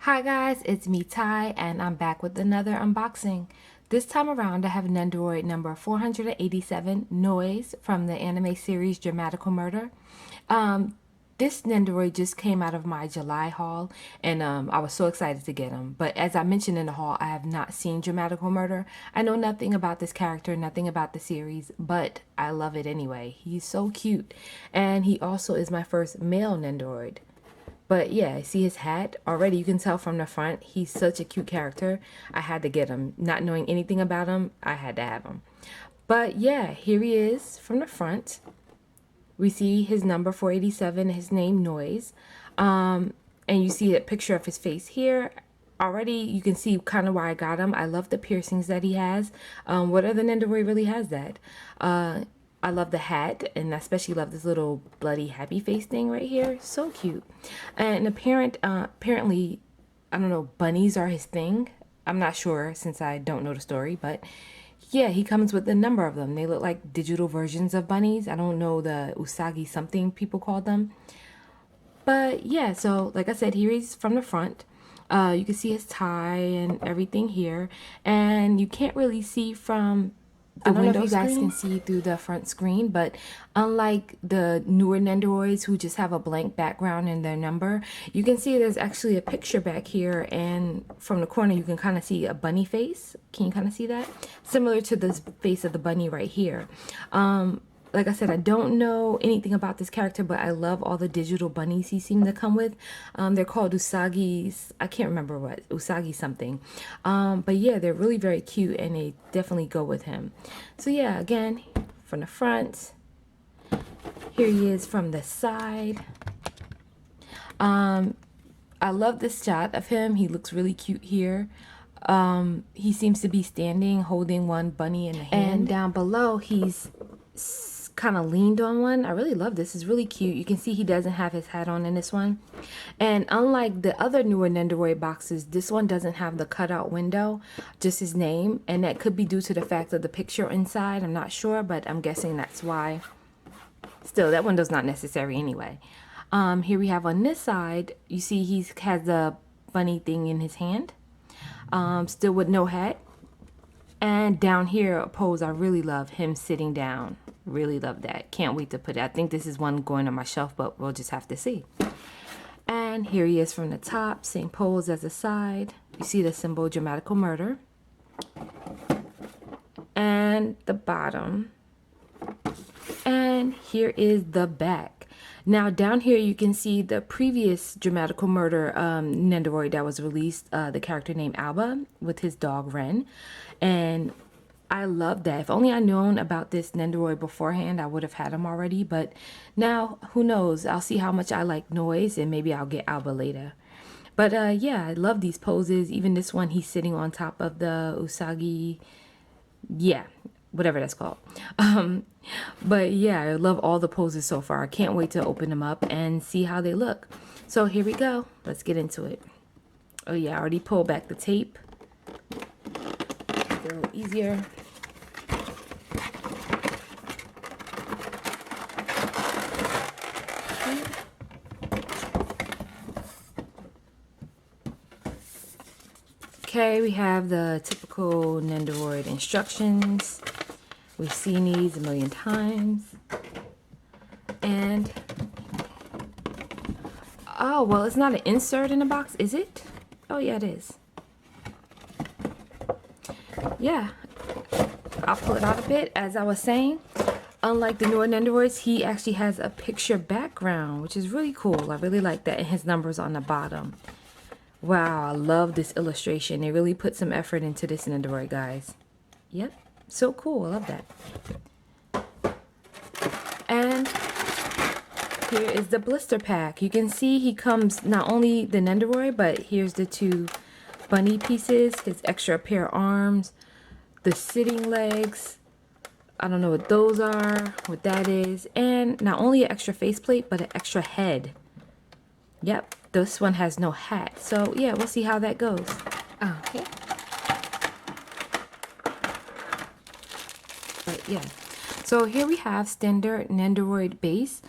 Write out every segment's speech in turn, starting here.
Hi guys, it's me Ty and I'm back with another unboxing. This time around I have Nendoroid number 487 Noiz from the anime series Dramatical Murder. This Nendoroid just came out of my July haul and I was so excited to get him. But as I mentioned in the haul, I have not seen Dramatical Murder. I know nothing about this character, nothing about the series, but I love it anyway. He's so cute and he also is my first male Nendoroid. But yeah, see his hat? Already you can tell from the front, he's such a cute character. I had to get him. Not knowing anything about him, I had to have him. But yeah, here he is from the front. We see his number 487, his name Noiz. And you see a picture of his face here. Already you can see kind of why I got him. I love the piercings that he has. What other Nendoroid really has that? I love the hat, and I especially love this little bloody happy face thing right here. So cute. And apparently, I don't know, bunnies are his thing. I'm not sure since I don't know the story, but yeah, he comes with a number of them. They look like digital versions of bunnies. I don't know the usagi something people call them. But yeah, so like I said, here he's from the front. You can see his tie and everything here. And you can't really see from I don't know if you guys can see through the front screen, but unlike the newer Nendoroids who just have a blank background and their number, you can see there's actually a picture back here, and from the corner you can kind of see a bunny face. Can you kind of see that? Similar to the face of the bunny right here. Like I said, I don't know anything about this character, but I love all the digital bunnies he seemed to come with. They're called Usagis. I can't remember what. Usagi something. But yeah, they're really very cute and they definitely go with him. So yeah, again, from the front. Here he is from the side. I love this shot of him. He looks really cute here. He seems to be standing, holding one bunny in the hand. And down below, he's kind of leaned on one. I really love this. It's really cute. You can see he doesn't have his hat on in this one. And unlike the other newer Nendoroid boxes, this one doesn't have the cutout window, just his name. And that could be due to the fact of the picture inside. I'm not sure, but I'm guessing that's why. Still, that window's not necessary anyway. Here we have on this side, you see he has the bunny thing in his hand. Still with no hat. And down here, a pose I really love, him sitting down. Really love that. Can't wait to put it. I think this is one going on my shelf, but we'll just have to see. And here he is from the top, same pose as the side. You see the symbol Dramatical Murder. And the bottom. And here is the back. Now down here you can see the previous Dramatical Murder Nendoroid that was released, the character named Alba with his dog Ren. And I love that. If only I known about this Nendoroid beforehand, I would have had him already. But now, who knows? I'll see how much I like Noiz and maybe I'll get Alba later. But yeah, I love these poses. Even this one, he's sitting on top of the Usagi. Yeah, whatever that's called. But yeah, I love all the poses so far. I can't wait to open them up and see how they look. So here we go. Let's get into it. Oh yeah, I already pulled back the tape. It's a little easier. Okay, we have the typical Nendoroid instructions. We've seen these a million times. And, oh, well, it's not an insert in the box, is it? Oh, yeah, it is. Yeah, I'll pull it out a bit. As I was saying, unlike the newer Nendoroids, he actually has a picture background, which is really cool. I really like that, and his number's on the bottom. Wow, I love this illustration. They really put some effort into this Nendoroid, guys. Yep, so cool. I love that. And here is the blister pack. You can see he comes not only the Nendoroid, but here's the two bunny pieces, his extra pair of arms, the sitting legs. I don't know what those are, what that is. And not only an extra faceplate, but an extra head. Yep, this one has no hat. So yeah, we'll see how that goes. Okay. But yeah. So here we have standard Nendoroid base.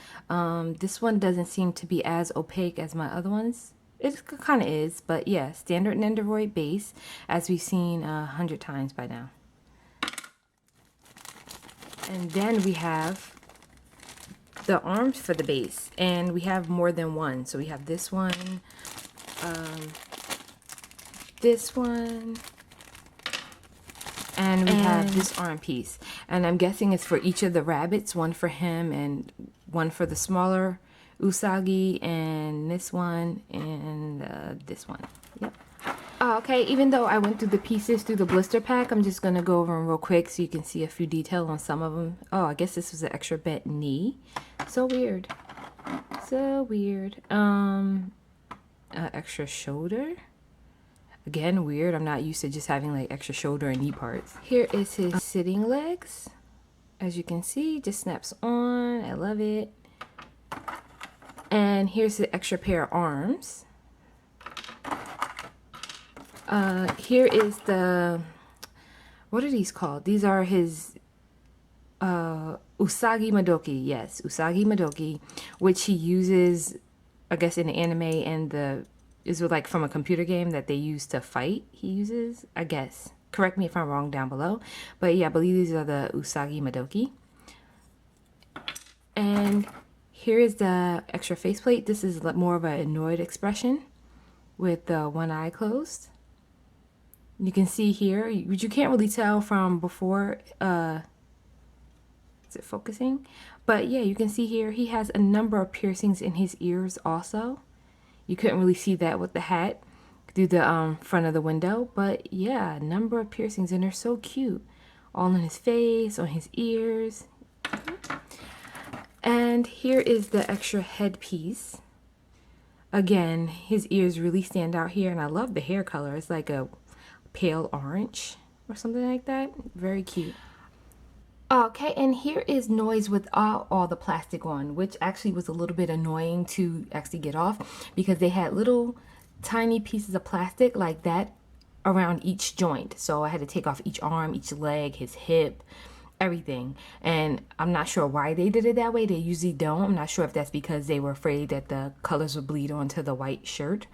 This one doesn't seem to be as opaque as my other ones. It kind of is, but yeah, standard Nendoroid base, as we've seen 100 times by now. And then we have the arms for the base, and we have more than one. So we have this one, and we have this arm piece. And I'm guessing it's for each of the rabbits, one for him and one for the smaller Usagi, and this one and this one. Yep. Okay, even though I went through the pieces through the blister pack, I'm just going to go over them real quick so you can see a few details on some of them. Oh, I guess this was an extra bent knee. So weird. So weird. Extra shoulder. Again, weird. I'm not used to just having like extra shoulder and knee parts. Here is his sitting legs. As you can see, just snaps on. I love it. And here's the extra pair of arms. Here is the, what are these called? These are his Usagi Madoki. Yes, Usagi Madoki, which he uses, I guess, in the anime, and is like from a computer game that they use to fight. He uses, I guess. Correct me if I'm wrong down below. But yeah, I believe these are the Usagi Madoki. And here is the extra faceplate. This is more of an annoyed expression with one eye closed. You can see here, you can't really tell from before, is it focusing? But yeah, you can see here, he has a number of piercings in his ears also. You couldn't really see that with the hat through the front of the window, but yeah, a number of piercings, and they're so cute. All on his face, on his ears. And here is the extra headpiece. Again, his ears really stand out here, and I love the hair color. It's like a pale orange or something like that. Very cute. Okay, and here is Noiz without all the plastic on, which actually was a little bit annoying to actually get off because they had little tiny pieces of plastic like that around each joint. So I had to take off each arm, each leg, his hip, everything. And I'm not sure why they did it that way. They usually don't. I'm not sure if that's because they were afraid that the colors would bleed onto the white shirt,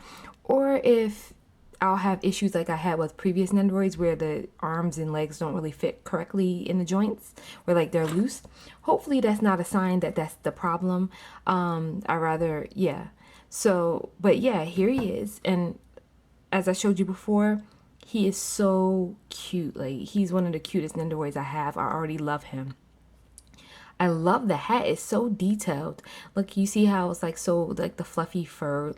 or if I'll have issues like I had with previous Nendoroids where the arms and legs don't really fit correctly in the joints, where like they're loose. Hopefully that's not a sign that that's the problem. Yeah. So, but yeah, here he is. And as I showed you before, he is so cute. Like, he's one of the cutest Nendoroids I have. I already love him. I love the hat. It's so detailed. Look, you see how it's like so like the fluffy fur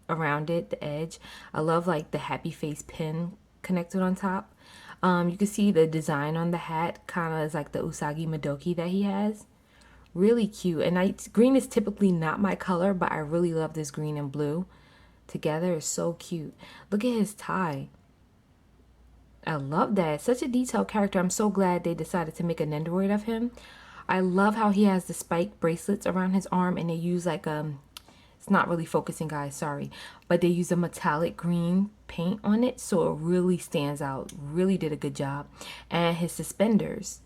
around it, the edge. I love like the happy face pin connected on top. You can see the design on the hat kind of is like the Usagi Madoki that he has. Really cute. And green is typically not my color, but I really love this green and blue together. It's so cute. Look at his tie. I love that. Such a detailed character. I'm so glad they decided to make a Nendoroid of him. I love how he has the spike bracelets around his arm, and they use like it's not really focusing, guys, sorry, but they use a metallic green paint on it, so it really stands out. Really did a good job. And his suspenders,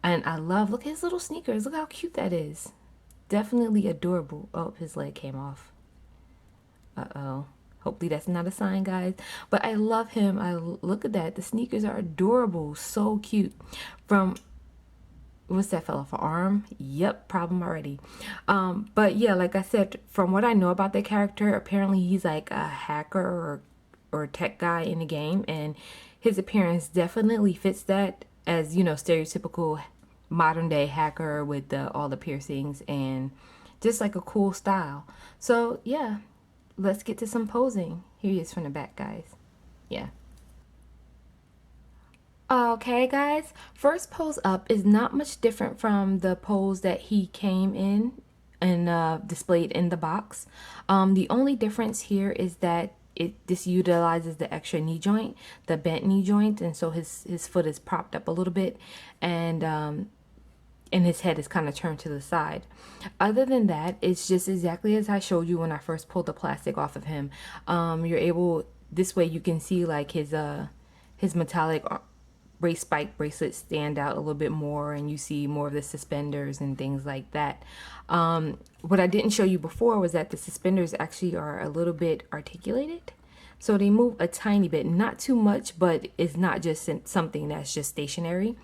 and I love, look at his little sneakers. Look how cute that is. Definitely adorable. Oh, his leg came off. Uh-oh. Hopefully that's not a sign, guys. But I love him. Look at that. The sneakers are adorable. So cute. From, what's that fella for arm? Yep, problem already. But yeah, like I said, from what I know about the character, apparently he's like a hacker or tech guy in the game, and his appearance definitely fits that, as you know, stereotypical modern day hacker with all the piercings and just like a cool style. So yeah, let's get to some posing. Here he is from the back, guys. Yeah. Okay, guys, first pose up is not much different from the pose that he came in and displayed in the box. The only difference here is that this utilizes the extra knee joint, the bent knee joint, and so his foot is propped up a little bit, and his head is kind of turned to the side. Other than that, it's just exactly as I showed you when I first pulled the plastic off of him. You're able, this way you can see like his metallic race spike bracelets stand out a little bit more, and you see more of the suspenders and things like that. What I didn't show you before was that the suspenders actually are a little bit articulated. So they move a tiny bit, not too much, but it's not just something that's just stationary.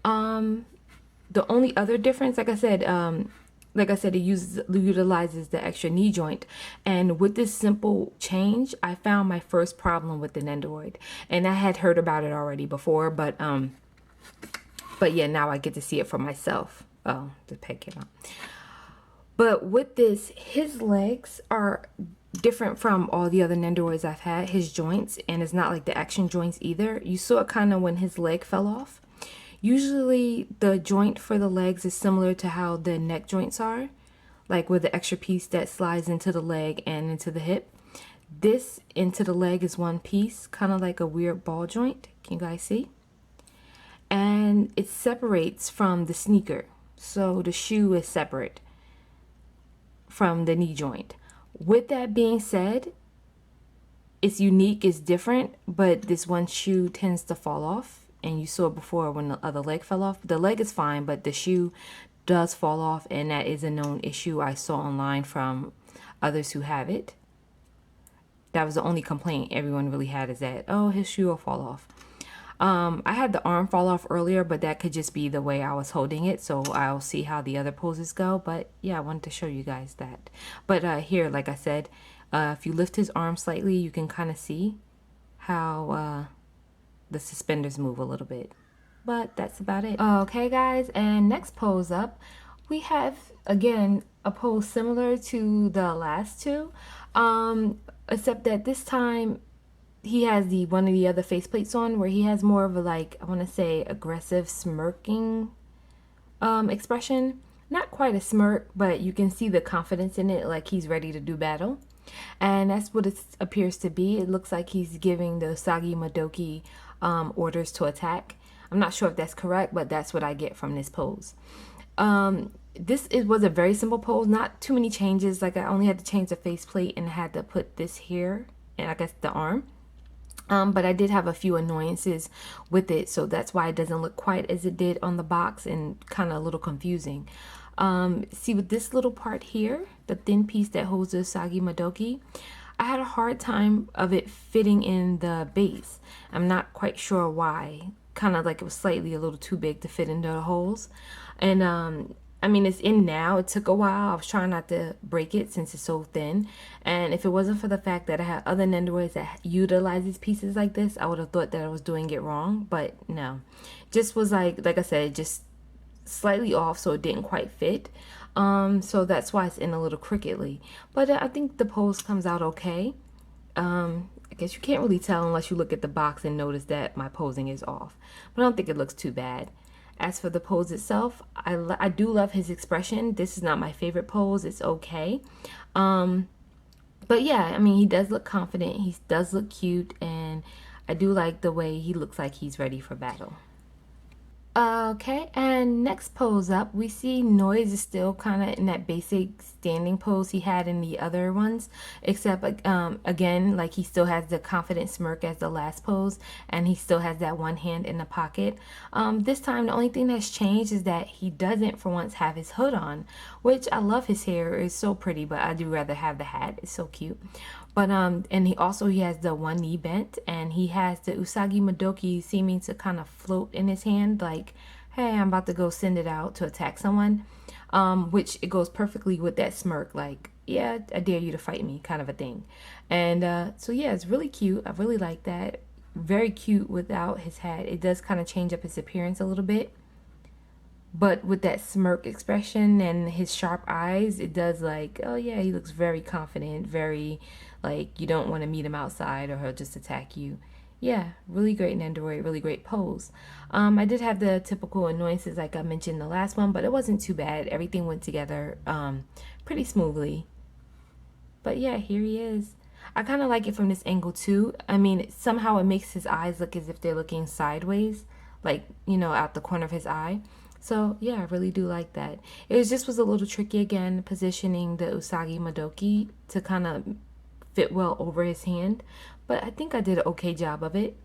The only other difference, like I said, it utilizes the extra knee joint. And with this simple change, I found my first problem with the Nendoroid. And I had heard about it already before, but yeah, now I get to see it for myself. Oh, the peg came out. But with this, his legs are different from all the other Nendoroids I've had, his joints, and it's not like the action joints either. You saw it kind of when his leg fell off. Usually the joint for the legs is similar to how the neck joints are, like with the extra piece that slides into the leg and into the hip. This into the leg is one piece, kind of like a weird ball joint. Can you guys see? And it separates from the sneaker. So the shoe is separate from the knee joint. With that being said, it's unique, it's different, but this one shoe tends to fall off. And you saw it before when the other leg fell off. The leg is fine, but the shoe does fall off, and that is a known issue I saw online from others who have it. That was the only complaint everyone really had, is that, oh, his shoe will fall off. I had the arm fall off earlier, but that could just be the way I was holding it, so I'll see how the other poses go. But yeah, I wanted to show you guys that. But here, like I said, if you lift his arm slightly, you can kind of see how the suspenders move a little bit. But that's about it. Okay, guys, and next pose up, we have, again, a pose similar to the last two, except that this time he has one of the other faceplates on, where he has more of a, like, I want to say, aggressive smirking expression. Not quite a smirk, but you can see the confidence in it, like he's ready to do battle. And that's what it appears to be. It looks like he's giving the Usagi Madoki orders to attack. I'm not sure if that's correct, but that's what I get from this pose. It was a very simple pose, not too many changes. Like, I only had to change the faceplate and had to put this here, and I guess the arm. But I did have a few annoyances with it, so that's why it doesn't look quite as it did on the box, and kind of a little confusing. See, with this little part here, the thin piece that holds the Usagi Madoki, I had a hard time of it fitting in the base. I'm not quite sure why. Kind of like it was slightly a little too big to fit into the holes. And I mean, it's in now. It took a while. I was trying not to break it since it's so thin. And if it wasn't for the fact that I had other Nendoroids that utilize these pieces like this, I would have thought that I was doing it wrong. But no, just was like I said, just slightly off, so it didn't quite fit. So that's why it's in a little crookedly. But I think the pose comes out okay. I guess you can't really tell unless you look at the box and notice that my posing is off. But I don't think it looks too bad. As for the pose itself, I do love his expression. This is not my favorite pose. It's okay. But yeah, I mean, he does look confident. He does look cute. And I do like the way he looks like he's ready for battle. Okay, and next pose up, we see Noiz is still kind of in that basic standing pose he had in the other ones, except again, like, he still has the confident smirk as the last pose, and he still has that one hand in the pocket. This time, the only thing that's changed is that he doesn't for once have his hood on, which I love. His hair is so pretty, but I do rather have the hat. It's so cute. But and he has the one knee bent, and he has the Usagi Madoki seeming to kind of float in his hand, like, hey, I'm about to go send it out to attack someone, which it goes perfectly with that smirk, like, yeah, I dare you to fight me, kind of a thing. And so yeah, it's really cute. I really like that. Very cute without his hat. It does kind of change up his appearance a little bit. But with that smirk expression and his sharp eyes, it does, like, oh yeah, he looks very confident, very, like, you don't want to meet him outside or he'll just attack you. Yeah, really great Nendoroid, really great pose. I did have the typical annoyances like I mentioned in the last one, but it wasn't too bad. Everything went together pretty smoothly. But yeah, here he is. I kind of like it from this angle too. I mean, somehow it makes his eyes look as if they're looking sideways, like, you know, out the corner of his eye. So yeah, I really do like that. Was a little tricky again, positioning the Usagi Madoki to kind of fit well over his hand, but I think I did an okay job of it.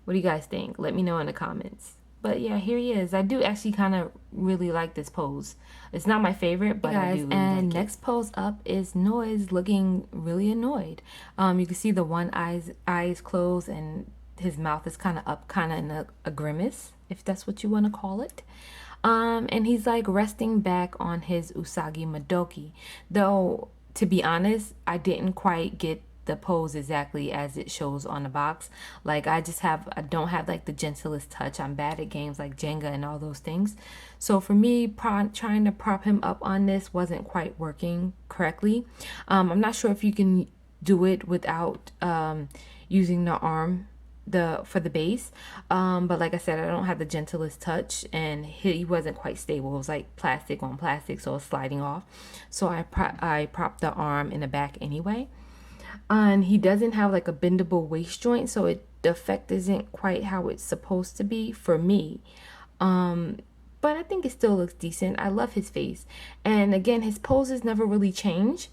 What do you guys think? Let me know in the comments. But yeah, here he is. I do actually kind of really like this pose. It's not my favorite, but I do really like it. And next pose up is Noiz looking really annoyed. You can see the one eyes closed and his mouth is kind of up, kind of in a grimace, if that's what you want to call it. And he's like resting back on his Usagi Madoki. Though, to be honest, I didn't quite get the pose exactly as it shows on the box. Like I don't have like the gentlest touch. I'm bad at games like Jenga and all those things. So for me, trying to prop him up on this wasn't quite working correctly. I'm not sure if you can do it without using the arm for the base, but like I said, I don't have the gentlest touch, and he wasn't quite stable. It was like plastic on plastic, so it's sliding off. So I propped the arm in the back anyway. And he doesn't have like a bendable waist joint, so the effect isn't quite how it's supposed to be for me. But I think it still looks decent. I love his face, and again, his poses never really change.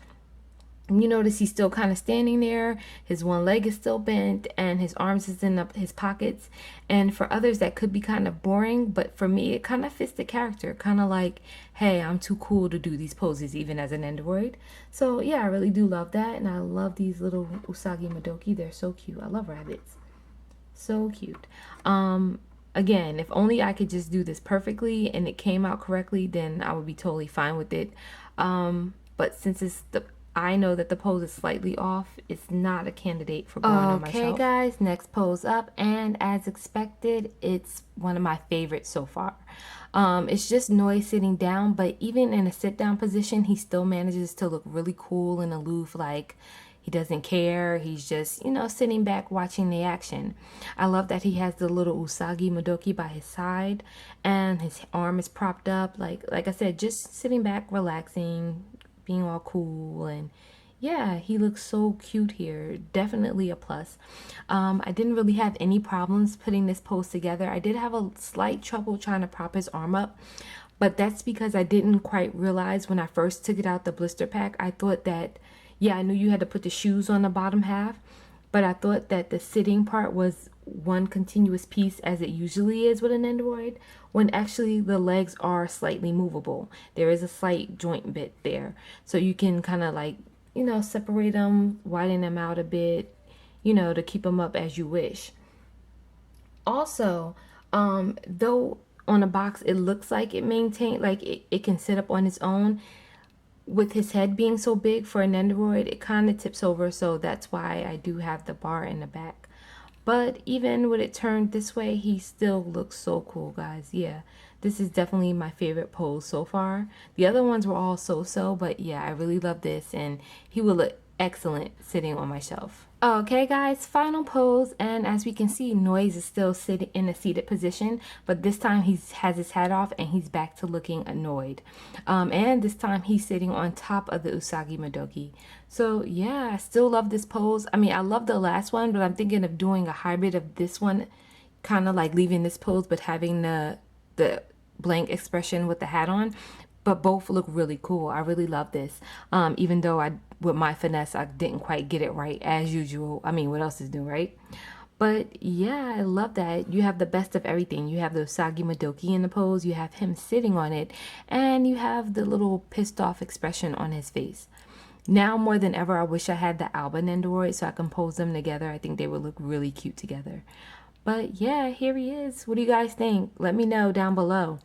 You notice he's still kind of standing there. His one leg is still bent and his arms is in his pockets. And for others, that could be kind of boring. But for me, it kind of fits the character. Kind of like, hey, I'm too cool to do these poses even as a Nendoroid. So yeah, I really do love that. And I love these little Usagi Madoki. They're so cute. I love rabbits. So cute. Again, if only I could just do this perfectly and it came out correctly, then I would be totally fine with it. But since I know that the pose is slightly off, it's not a candidate for going on my shelf. Okay, guys, next pose up, and as expected, it's one of my favorites so far. It's just Noiz sitting down, but even in a sit-down position, he still manages to look really cool and aloof, like he doesn't care. He's just, sitting back watching the action. I love that he has the little Usagi Madoki by his side, and his arm is propped up, like I said, just sitting back, relaxing, being all cool. And yeah, he looks so cute here. Definitely a plus. I didn't really have any problems putting this pose together. I did have a slight trouble trying to prop his arm up, but that's because I didn't quite realize when I first took it out the blister pack. I thought that, I knew you had to put the shoes on the bottom half, but I thought that the sitting part was one continuous piece as it usually is with a Nendoroid, when actually the legs are slightly movable. There is a slight joint bit there, so you can kind of like separate them, widen them out a bit, to keep them up as you wish. Also, though on the box it looks like it can sit up on its own, with his head being so big for a Nendoroid, it kind of tips over, so that's why I do have the bar in the back. But even with it turned this way, he still looks so cool, guys. Yeah, this is definitely my favorite pose so far. The other ones were all so-so, but yeah, I really love this, and he will look excellent sitting on my shelf. Okay, guys, final pose, and as we can see, Noiz is still sitting in a seated position, but this time he has his hat off and he's back to looking annoyed. And this time he's sitting on top of the Usagi Madoki. So yeah, I still love this pose. I mean, I love the last one, but I'm thinking of doing a hybrid of this one, kind of like leaving this pose but having the blank expression with the hat on. But both look really cool. I really love this. Even though with my finesse, I didn't quite get it right as usual. I mean, what else is new, right? But yeah, I love that. You have the best of everything. You have the Usagi Madoki in the pose. You have him sitting on it. And you have the little pissed off expression on his face. Now more than ever, I wish I had the Alba Nendoroid so I can pose them together. I think they would look really cute together. But yeah, here he is. What do you guys think? Let me know down below.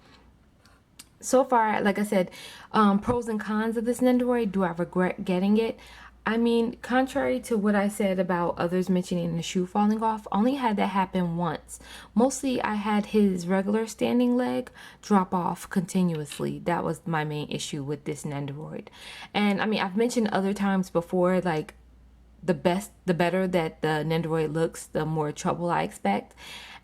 So far, like I said, pros and cons of this Nendoroid. Do I regret getting it? I mean, contrary to what I said about others mentioning the shoe falling off, I only had that happen once. Mostly, I had his regular standing leg drop off continuously. That was my main issue with this Nendoroid. And I mean, I've mentioned other times before, like, the better that the Nendoroid looks, the more trouble I expect.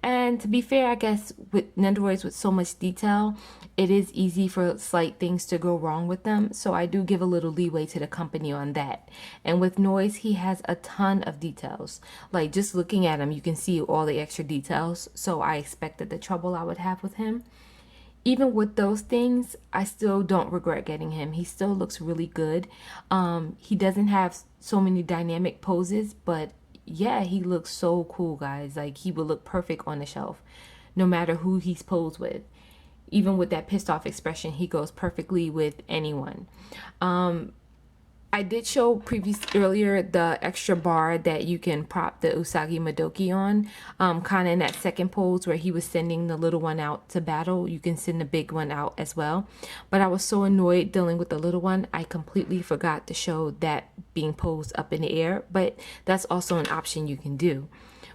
And to be fair, I guess with Nendoroids with so much detail, it is easy for slight things to go wrong with them. So I do give a little leeway to the company on that. And with Noiz, he has a ton of details. Like just looking at him, you can see all the extra details. So I expected the trouble I would have with him. Even with those things, I still don't regret getting him. He still looks really good. He doesn't have so many dynamic poses, but yeah, he looks so cool, guys. Like, he would look perfect on the shelf, no matter who he's posed with. Even with that pissed off expression, he goes perfectly with anyone. I did show earlier the extra bar that you can prop the Usagi Madoki on, kind of in that second pose where he was sending the little one out to battle. You can send the big one out as well. But I was so annoyed dealing with the little one, I completely forgot to show that being posed up in the air. But that's also an option you can do.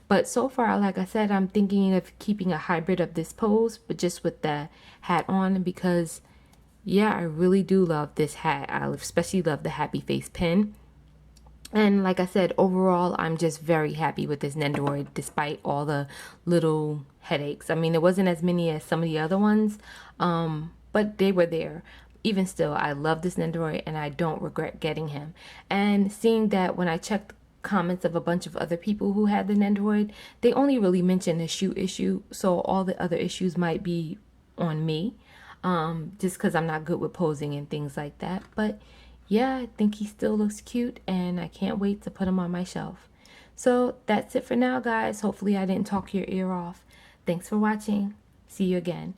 But so far, like I said, I'm thinking of keeping a hybrid of this pose, but just with the hat on, because yeah, I really do love this hat. I especially love the happy face pin. And like I said, overall, I'm just very happy with this Nendoroid despite all the little headaches. I mean, it wasn't as many as some of the other ones, but they were there. Even still, I love this Nendoroid and I don't regret getting him. And seeing that when I checked comments of a bunch of other people who had the Nendoroid, they only really mentioned the shoe issue. So all the other issues might be on me. Just because I'm not good with posing and things like that. But yeah, I think he still looks cute and I can't wait to put him on my shelf. So that's it for now, guys. Hopefully I didn't talk your ear off. Thanks for watching. See you again.